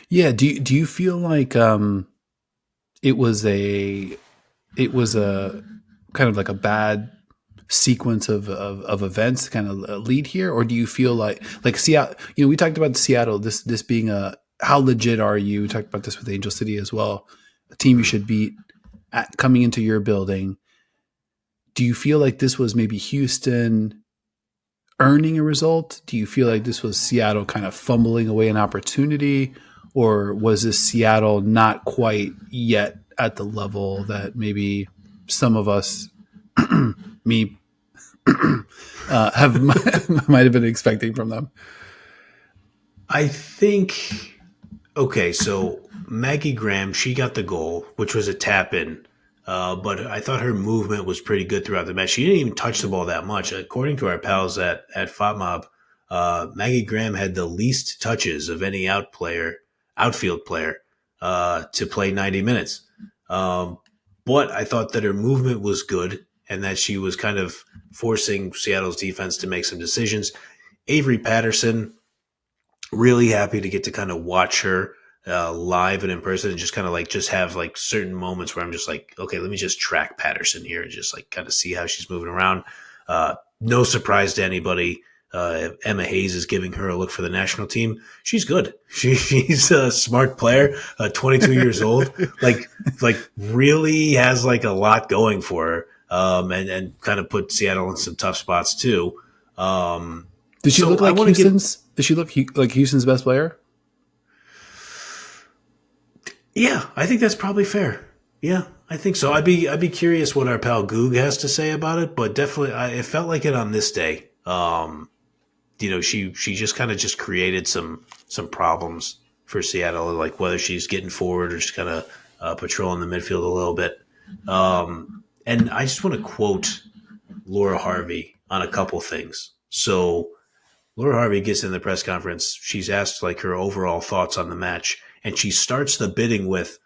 Yeah. Do you feel like it was a kind of like a bad sequence of events kind of lead here, or do you feel like Seattle? We talked about Seattle. This being how legit are you? We talked about this with Angel City as well. a team you should beat coming into your building. Do you feel like this was maybe Houston earning a result? Do you feel like this was Seattle kind of fumbling away an opportunity? Or was this Seattle not quite yet at the level that maybe some of us, me, have might have been expecting from them? I think okay, so Maggie Graham, she got the goal, which was a tap in. But I thought her movement was pretty good throughout the match. She didn't even touch the ball that much. According to our pals at FOTMob, Maggie Graham had the least touches of any outfield player, to play 90 minutes. Um, but I thought that her movement was good and that she was kind of forcing Seattle's defense to make some decisions. Avery Patterson, really happy to get to kind of watch her live and in person, and just kind of like just have like certain moments where I'm just like, okay, let me just track Patterson here and just like kind of see how she's moving around. No surprise to anybody. Emma Hayes is giving her a look for the national team. She's good. She's a smart player, 22 years old, like really has like a lot going for her. And kind of put Seattle in some tough spots too. Did she So look I like want to get Houston's? Did she look like Houston's best player? Yeah, I think that's probably fair. Yeah, I think so. I'd be curious what our pal Goog has to say about it, but definitely, it felt like it on this day. She just kind of just created some problems for Seattle, like whether she's getting forward or just kind of patrolling the midfield a little bit. And I just want to quote Laura Harvey on a couple things. So Laura Harvey gets in the press conference. She's asked like her overall thoughts on the match, and she starts the bidding with,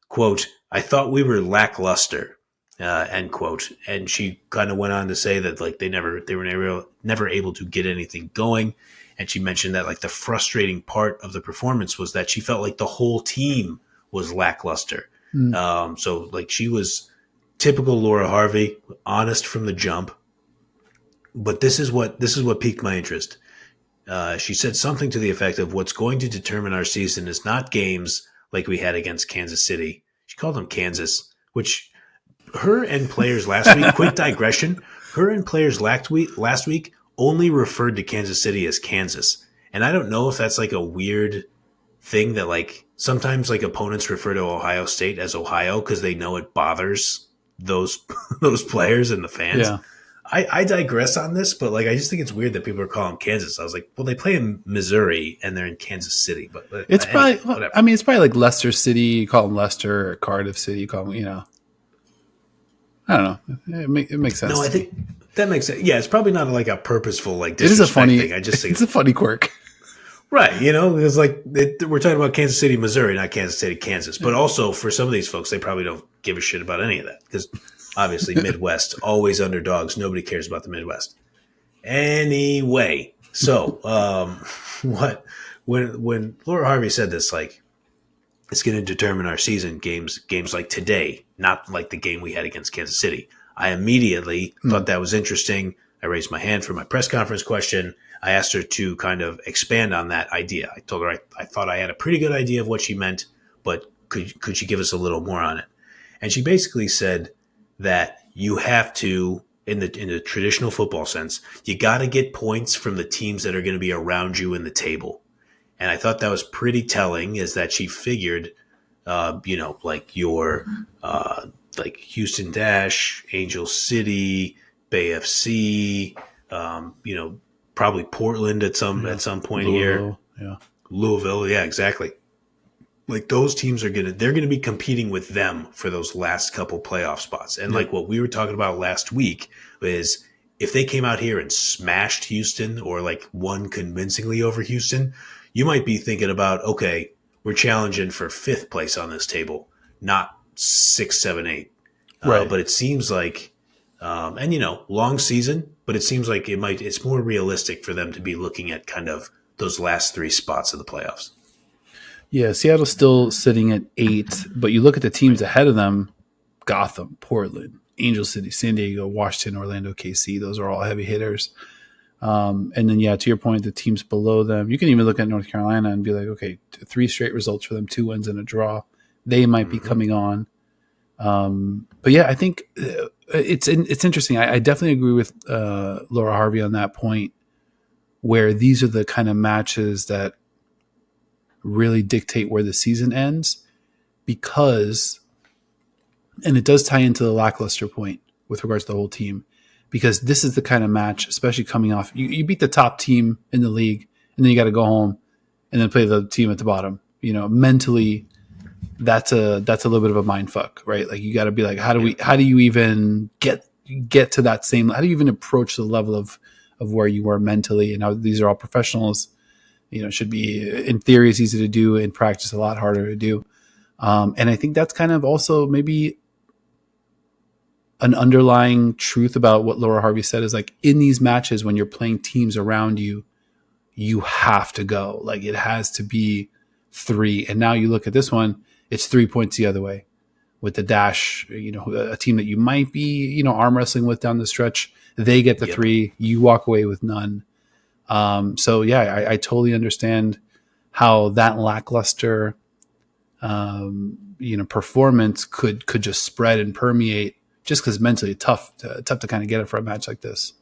quote, "I thought we were lackluster," end quote. And she kind of went on to say that like they were never able to get anything going. And she mentioned that like the frustrating part of the performance was that she felt like the whole team was lackluster. Mm. So like she was typical Laura Harvey, honest from the jump. But this is what piqued my interest. She said something to the effect of, "What's going to determine our season is not games like we had against Kansas City." She called them Kansas, which her and players last week, quick digression, her and players last week only referred to Kansas City as Kansas. And I don't know if that's like a weird thing that like sometimes like opponents refer to Ohio State as Ohio because they know it bothers those those players and the fans. Yeah. I digress on this, but like I just think it's weird that people are calling Kansas. I was like, well, they play in Missouri and they're in Kansas City, but It's anyway, probably, whatever. I mean, it's probably like Leicester City, you call them Leicester, or Cardiff City, you call them, I don't know. It makes sense No, I to me. think that makes sense. Yeah, it's probably not like a purposeful like It is a disrespect funny, thing. I just think it's a funny quirk. right, it's like we're talking about Kansas City, Missouri, not Kansas City, Kansas. But also for some of these folks, they probably don't give a shit about any of that because obviously Midwest always underdogs. Nobody cares about the Midwest. Anyway, so what when Laura Harvey said this, like it's going to determine our season games like today, not like the game we had against Kansas City. I immediately thought that was interesting. I raised my hand for my press conference question. I asked her to kind of expand on that idea. I told her I thought I had a pretty good idea of what she meant, but could she give us a little more on it? And she basically said that you have to, in the traditional football sense, you got to get points from the teams that are going to be around you in the table. And I thought that was pretty telling, is that she figured, like your like Houston Dash, Angel City, Bay FC, probably Portland at some point here, Louisville, yeah. Louisville, yeah, exactly. Like those teams they're gonna be competing with them for those last couple playoff spots. And Yep. like what we were talking about last week is if they came out here and smashed Houston or like won convincingly over Houston, you might be thinking about, okay, we're challenging for fifth place on this table, not 6, 7, 8. Right. But it seems like, and long season, but it seems like it's more realistic for them to be looking at kind of those last three spots of the playoffs. Yeah, Seattle's still sitting at 8, but you look at the teams ahead of them: Gotham, Portland, Angel City, San Diego, Washington, Orlando, KC. Those are all heavy hitters. And then, yeah, to your point, the teams below them, you can even look at North Carolina and be like, okay, 3 straight results for them, 2 wins and a draw. They might be Mm-hmm. coming on. But yeah, I think it's interesting. I definitely agree with Laura Harvey on that point, where these are the kind of matches that really dictate where the season ends, because, and it does tie into the lackluster point with regards to the whole team, because this is the kind of match, especially coming off, you beat the top team in the league, and then you got to go home and then play the team at the bottom. Mentally, that's a little bit of a mind fuck, right? Like, you got to be like, Yeah. how do you even get to that same, how do you even approach the level of where you were mentally? And how these are all professionals, should be, in theory, it's easy to do, in practice a lot harder to do. And I think that's kind of also maybe an underlying truth about what Laura Harvey said, is like, in these matches when you're playing teams around you, you have to go. Like, it has to be 3. And now you look at this one, it's 3 points the other way with the dash, a team that you might be, arm wrestling with down the stretch. They get the Yep. 3, you walk away with none. So yeah, I totally understand how that lackluster, performance could just spread and permeate, just because mentally tough to kind of get it for a match like this.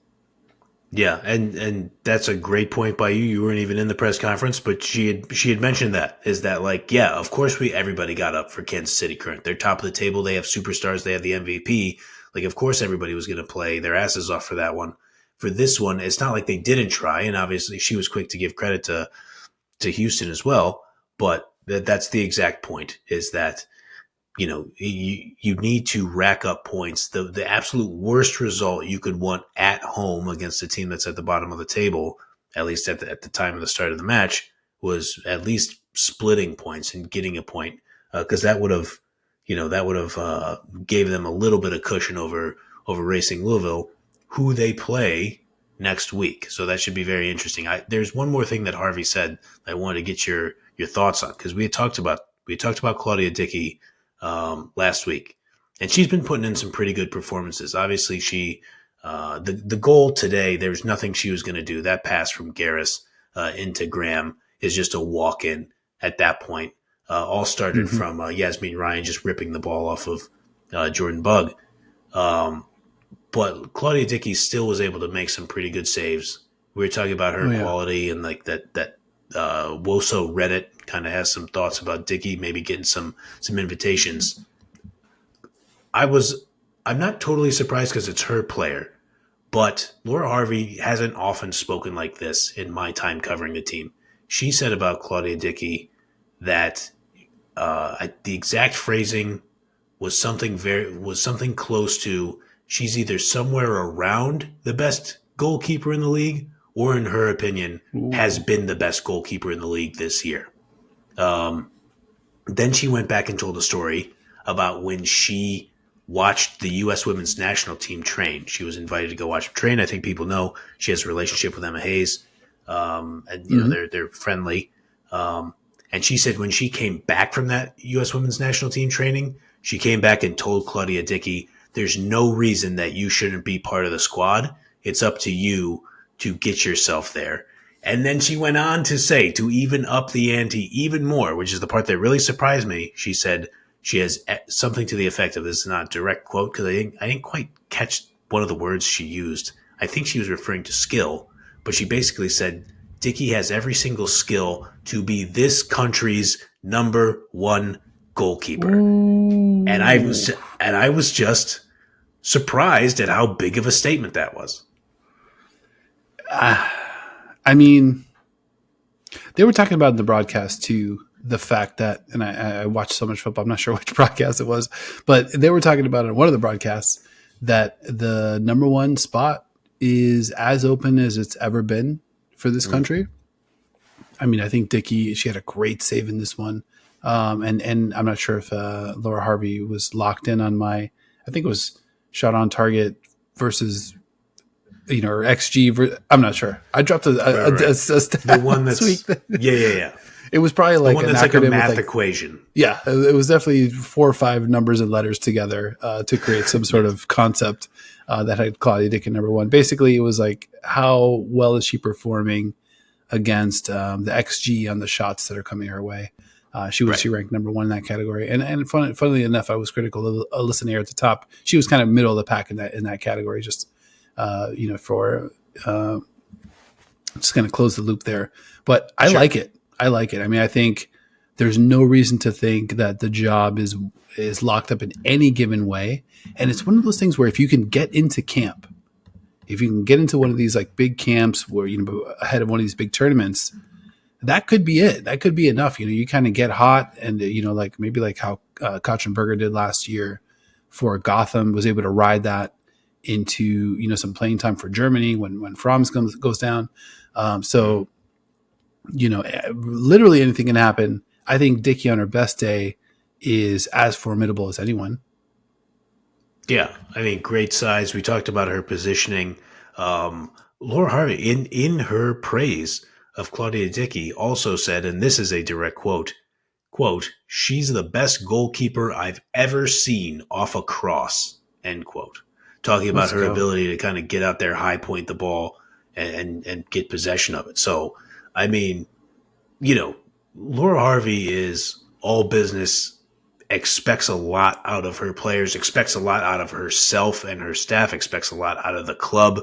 Yeah, and that's a great point by you. You weren't even in the press conference, but she had mentioned that, is that, like, yeah, of course everybody got up for Kansas City Current. They're top of the table. They have superstars. They have the MVP. Like, of course everybody was going to play their asses off for that one. For this one, it's not like they didn't try, and obviously she was quick to give credit to Houston as well. But that's the exact point, is that you need to rack up points. The absolute worst result you could want at home against a team that's at the bottom of the table, at least at the time of the start of the match, was at least splitting points and getting a point, because that would have, gave them a little bit of cushion over Racing Louisville, who they play next week. So that should be very interesting. There's one more thing that Harvey said I wanted to get your thoughts on, because we talked about Claudia Dickey last week, and she's been putting in some pretty good performances. Obviously, the goal today, there's nothing she was going to do. That pass from Garris into Graham is just a walk in at that point. All started Mm-hmm. from Yasmin Ryan just ripping the ball off of Jordan Bugg. But Claudia Dickey still was able to make some pretty good saves. We were talking about her Oh yeah. quality, and like that Woso Reddit kind of has some thoughts about Dickey maybe getting some invitations. I was I'm not totally surprised because it's her player, but Laura Harvey hasn't often spoken like this in my time covering the team. She said about Claudia Dickey that the exact phrasing was something close to, she's either somewhere around the best goalkeeper in the league, or in her opinion has Ooh. been the best goalkeeper in the league this year. Then she went back and told a story about when she watched the U.S. women's national team train. She was invited to go watch them train. I think people know she has a relationship with Emma Hayes, and Mm-hmm. they're friendly. And she said when she came back from that U.S. women's national team training, she came back and told Claudia Dickey, "There's no reason that you shouldn't be part of the squad. It's up to you to get yourself there." And then she went on to say, to even up the ante even more, which is the part that really surprised me. She said she has something to the effect of, this is not a direct quote because I didn't quite catch one of the words she used. I think she was referring to skill, but she basically said Dickey has every single skill to be this country's number one goalkeeper. And Ooh. I was just surprised at how big of a statement that was. I mean, they were talking about in the broadcast too, the fact that, and I watched so much football, I'm not sure which broadcast it was, but they were talking about in one of the broadcasts that the number one spot is as open as it's ever been for this Mm. country. I mean, I think Dickey, she had a great save in this one. And I'm not sure if Laura Harvey was locked in on I think it was shot on target versus, or XG. I'm not sure. I dropped Right, right. a The stat one last week. that's yeah, yeah, yeah. It was probably The like one an that's like a acronym with math like, equation. yeah, it was definitely 4 or 5 numbers and letters together to create some sort Yes. of concept that had Claudia Dickey number one. Basically, it was like, how well is she performing against the XG on the shots that are coming her way? She ranked number 1 in that category, and funnily enough, I was critical of Alyssa Nair at the top. She was kind of middle of the pack in that category. Just for just going to close the loop there. But I like it. I like it. I mean, I think there's no reason to think that the job is locked up in any given way, and it's one of those things where if you can get into camp, if you can get into one of these like big camps where ahead of one of these big tournaments. That could be it. That could be enough. You kind of get hot and, like maybe like how Katzenberger did last year for Gotham, was able to ride that into, some playing time for Germany when Franz goes down. Literally anything can happen. I think Dickie on her best day is as formidable as anyone. Yeah. I mean, great size. We talked about her positioning. Laura Harvey, in her praise of Claudia Dickey, also said, and this is a direct quote, "She's the best goalkeeper I've ever seen off a cross," end quote. Talking about her ability to kind of get out there, high point the ball, and get possession of it. So, I mean, Laura Harvey is all business, expects a lot out of her players, expects a lot out of herself and her staff, expects a lot out of the club.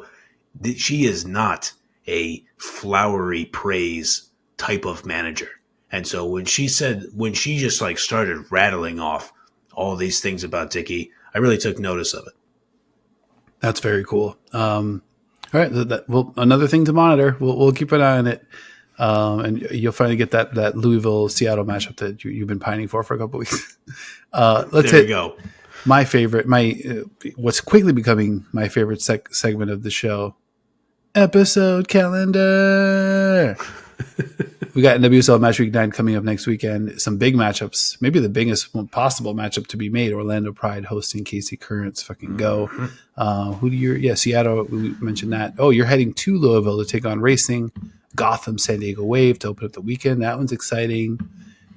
She is not a flowery praise type of manager. And so when she just like started rattling off all these things about Dickey, I really took notice of it. That's very cool. All right. Another thing to monitor. We'll keep an eye on it. And you'll finally get that Louisville-Seattle matchup that you've been pining for a couple of weeks. Let's there we go. My favorite, what's quickly becoming my favorite segment of the show, episode calendar. We got NWSL Match Week 9 coming up next weekend. Some big matchups. Maybe the biggest possible matchup to be made. Orlando Pride hosting KC Currents. Fucking go. Seattle, we mentioned that. Oh, you're heading to Louisville to take on Racing. Gotham, San Diego Wave to open up the weekend. That one's exciting.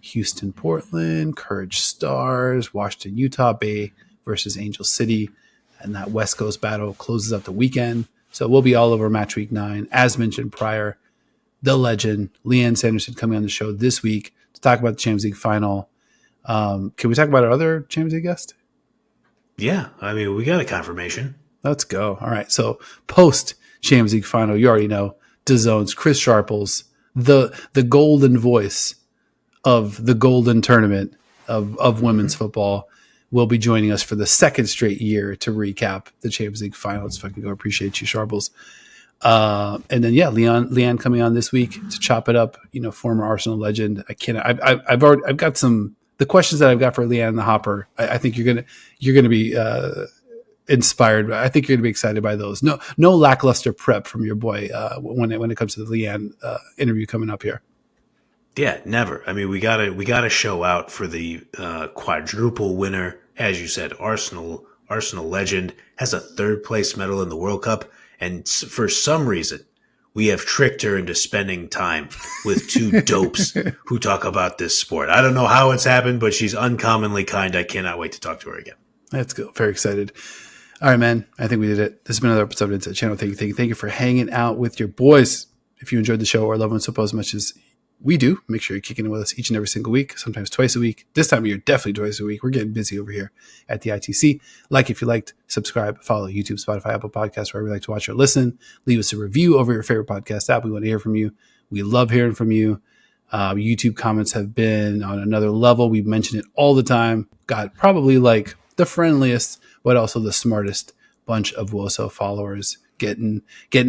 Houston, Portland, Courage Stars, Washington, Utah Bay versus Angel City. And that West Coast battle closes out the weekend. So we'll be all over Match Week 9. As mentioned prior, the legend, Leanne Sanderson, coming on the show this week to talk about the Champions League final. Can we talk about our other Champions League guest? Yeah. I mean, we got a confirmation. Let's go. All right. So post Champions League final, you already know, DAZN's Chris Sharples, the golden voice of the golden tournament of women's football, will be joining us for the second straight year to recap the Champions League final. Let's fucking go. Appreciate you, Sharples. And then Leanne coming on this week to chop it up. Former Arsenal legend. I've got the questions that I've got for Leanne in the hopper. I think you're gonna be inspired. I think you're gonna be excited by those. No lackluster prep from your boy when it comes to the Leanne interview coming up here. Yeah, never. I mean, we gotta show out for the quadruple winner, as you said, Arsenal legend, has a third place medal in the World Cup, and for some reason we have tricked her into spending time with two dopes who talk about this sport. I don't know how it's happened, but she's uncommonly kind. I cannot wait to talk to her again. Let's go. Very excited. All right, man. I think we did it. This has been another episode of Into the Channel. Thank you for hanging out with your boys. If you enjoyed the show or love Women's Football as much as we do, make sure you're kicking it with us each and every single week, sometimes twice a week. This time of year, definitely twice a week. We're getting busy over here at the ITC. Like if you liked, subscribe, follow YouTube, Spotify, Apple Podcasts, wherever you like to watch or listen. Leave us a review over your favorite podcast app. We want to hear from you. We love hearing from you. YouTube comments have been on another level. We mention it all the time. Got probably like the friendliest, but also the smartest bunch of WOSO followers getting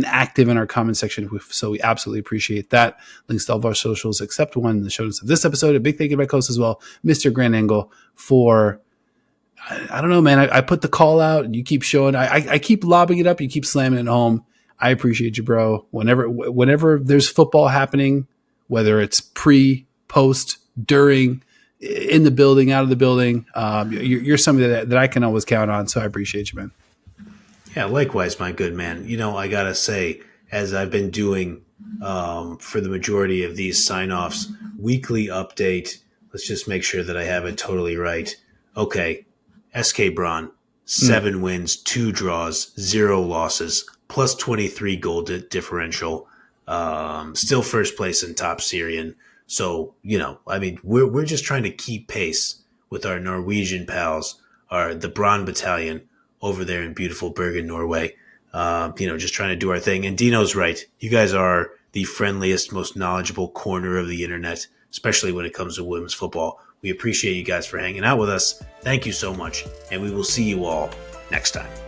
active in our comment section. So we absolutely appreciate that. Links to all of our socials except one in the show notes of this episode. A big thank you to my host as well, Mr. Grand Angle, for, I don't know, man. I put the call out and you keep showing. I keep lobbing it up. You keep slamming it home. I appreciate you, bro. Whenever there's football happening, whether it's pre, post, during, in the building, out of the building, you're somebody that I can always count on. So I appreciate you, man. Yeah, likewise, my good man. I got to say, as I've been doing for the majority of these sign-offs, weekly update, let's just make sure that I have it totally right. Okay, SK Braun, 7 wins, 2 draws, 0 losses, plus 23 goal differential, still first place in top Syrian. So, I mean, we're just trying to keep pace with our Norwegian pals, the Brann Battalion over there in beautiful Bergen, Norway. Just trying to do our thing. And Dino's right. You guys are the friendliest, most knowledgeable corner of the internet, especially when it comes to women's football. We appreciate you guys for hanging out with us. Thank you so much. And we will see you all next time.